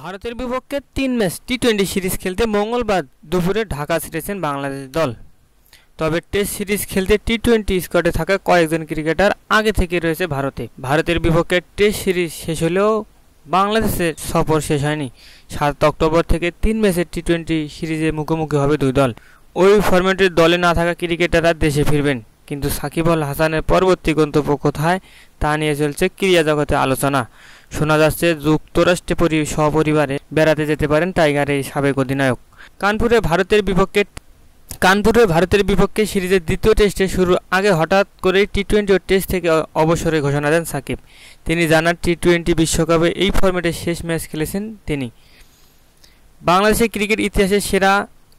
ভারতের বিপক্ষে 3 match টি-20 series খেলতে মঙ্গলবার দুপুরে ঢাকা ছেড়েছেন বাংলাদেশ দল। তবে টেস্ট সিরিজ খেলতে টি-20 স্কোয়াডে থাকা কয়েকজন ক্রিকেটার আগে থেকে রয়েছে ভারতে। ভারতের বিপক্ষে টেস্ট সিরিজ শেষ হলেও বাংলাদেশের সফর শেষ হয়নি। 7 অক্টোবর থেকে 3 ম্যাচের টি-20 সিরিজে মুখোমুখি হবে দুই দল। ওই ফরম্যাটের দলে না থাকা ক্রিকেটাররা দেশে ফিরবেন, কিন্তু সাকিব আল হাসানের পরবর্তী গন্তব্য কোথায় তা নিয়ে চলছে ক্রীড়া জগতে আলোচনা। শোনা যাচ্ছে যুক্তরাষ্ট্রে সপরিবারে বেড়াতে যেতে পারেন টাইগার এই সাবেক অধিনায়ক। কানপুরে ভারতের বিপক্ষে সিরিজের দ্বিতীয় টেস্টে শুরুর আগে হঠাৎ করেই টি-20 ও টেস্ট থেকে অবসরের ঘোষণা দেন সাকিব। তিনি জানান, টি-20 বিশ্বকাপে এই ফরম্যাটের শেষ ম্যাচ খেলেছেন তিনি। বাংলাদেশের ক্রিকেট ইতিহাসের সেরা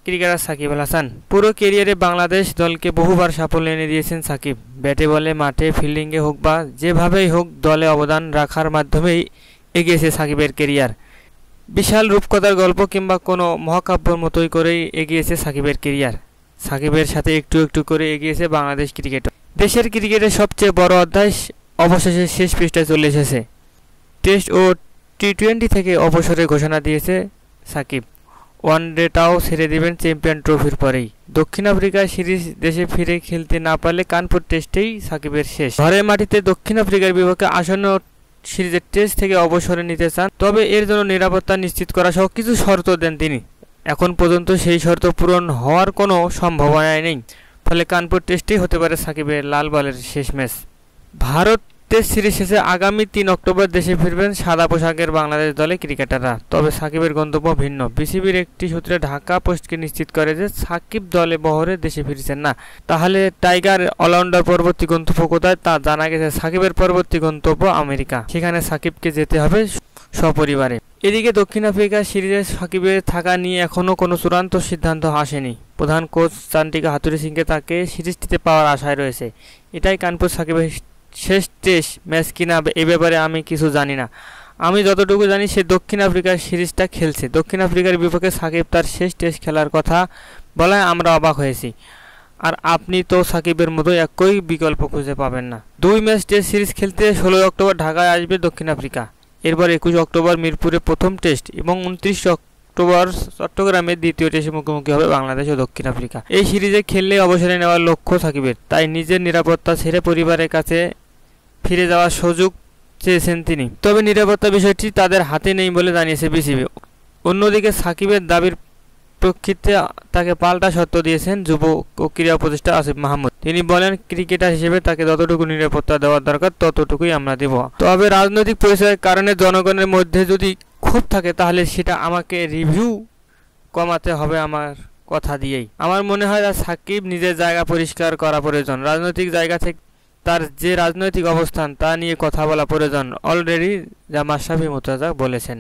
ক্রিকেটার সাকিব আল হাসান। পুরো ক্যারিয়ারে বাংলাদেশ দলকে বহুবার সাফল্য এনে দিয়েছেন সাকিব। ব্যাটে বলে, মাঠে, ফিল্ডিংয়ে হোক বা যেভাবেই হোক দলে অবদান রাখার মাধ্যমেই এগিয়েছে সাকিবের ক্যারিয়ার। বিশাল রূপকথার গল্প কিংবা কোনো মহাকাব্যের মতোই করেই এগিয়েছে সাকিবের ক্যারিয়ার। সাকিবের সাথে একটু একটু করে এগিয়েছে বাংলাদেশ ক্রিকেট। দেশের ক্রিকেটের সবচেয়ে বড় অধ্যায় অবশেষে শেষ পৃষ্ঠায় চলে এসেছে। টেস্ট ও টি-20 থেকে অবসরের ঘোষণা দিয়েছে সাকিব। ওয়ানডেটাও ছেড়ে দেবেন চ্যাম্পিয়ন ট্রফির পরেই। দক্ষিণ আফ্রিকার সিরিজ দেশে ফিরে খেলতে না পারলে কানপুর টেস্টেই সাকিবের শেষ। ঘরের মাটিতে দক্ষিণ আফ্রিকার বিপক্ষে আসন্ন সিরিজের টেস্ট থেকে অবসরে নিতে চান, তবে এর জন্য নিরাপত্তা নিশ্চিত করা সহ কিছু শর্ত দেন তিনি। এখন পর্যন্ত সেই শর্ত পূরণ হওয়ার কোনো সম্ভাবনাই নেই, ফলে কানপুর টেস্টেই হতে পারে সাকিবের লাল বলের শেষ ম্যাচ। ভারত টেস্ট সিরিজ শেষে আগামী 3 অক্টোবর দেশে ফিরবেন সাদা পোশাকের বাংলাদেশ দলে ক্রিকেটাররা। তবে সাকিবের গন্তব্য ভিন্ন। বিসিবির একটি সূত্রে ঢাকা পোস্টকে নিশ্চিত করে যে সাকিব দলে বহরে দেশে ফিরছেন না। তাহলে টাইগার অলরাউন্ডার পরবর্তী গন্তব্য কোথায় তা জানা গেছে। সাকিবের পরবর্তী গন্তব্য আমেরিকা, সেখানে সাকিবকে যেতে হবে সপরিবারে। এদিকে দক্ষিণ আফ্রিকা সিরিজে সাকিবের থাকা নিয়ে এখনও কোনো চূড়ান্ত সিদ্ধান্ত আসেনি। প্রধান কোচ চান্ডিকা হাথুরুসিংহে সিংকে তাকে সিরিজটিতে পাওয়ার আশায় রয়েছে। এটাই কানপুর সাকিবের শেষ টেস্ট ম্যাচ কিনা এ ব্যাপারে আমি কিছু জানি না। আমি যতটুকু জানি সে দক্ষিণ আফ্রিকার সিরিজটা খেলছে। দক্ষিণ আফ্রিকার বিপক্ষে সাকিব তার শেষ টেস্ট খেলার কথা বলায় আমরা অবাক হয়েছি। আর আপনি তো সাকিবের মতো একই বিকল্প খুঁজে পাবেন না। 2 ম্যাচ টেস্ট সিরিজ খেলতে 16 অক্টোবর ঢাকায় আসবে দক্ষিণ আফ্রিকা। এরপর 21 অক্টোবর মিরপুরে প্রথম টেস্ট এবং 29 অক্টোবর চট্টগ্রামে দ্বিতীয় টেস্টে মুখোমুখি হবে বাংলাদেশ ও দক্ষিণ আফ্রিকা। এই সিরিজে খেললে অবসরে নেওয়ার লক্ষ্য সাকিবের, তাই নিজের নিরাপত্তা ছেড়ে পরিবারের কাছে ফিরে যাওয়ার সুযোগ চেয়েছেন তিনি। তবে নিরাপত্তা বিষয়টি তাদের হাতে নেই বলে জানিয়েছে বিসিবি। অন্যদিকে সাকিবের দাবির প্রেক্ষিতে তাকে পাল্টা শর্ত দিয়েছেন যুব ও ক্রীড়া উপদেষ্টা আসিফ মাহমুদ। তিনি বলেন, ক্রিকেটার হিসেবে তাকে যতটুকু নিরাপত্তা দেওয়ার দরকার ততটুকুই আমরা দেব। তবে রাজনৈতিক পরিচয়ের কারণে জনগণের মধ্যে যদি ক্ষোভ থাকে তাহলে সেটা আমাকে রিভিউ কমাতে হবে আমার কথা দিয়েই। আমার মনে হয় সাকিব নিজের জায়গা পরিষ্কার করা প্রয়োজন। রাজনৈতিক জায়গা থেকে তার যে রাজনৈতিক অবস্থান তা নিয়ে কথা বলা প্রয়োজন। অলরেডি যা মাশরাফি মুর্তজা বলেছেন।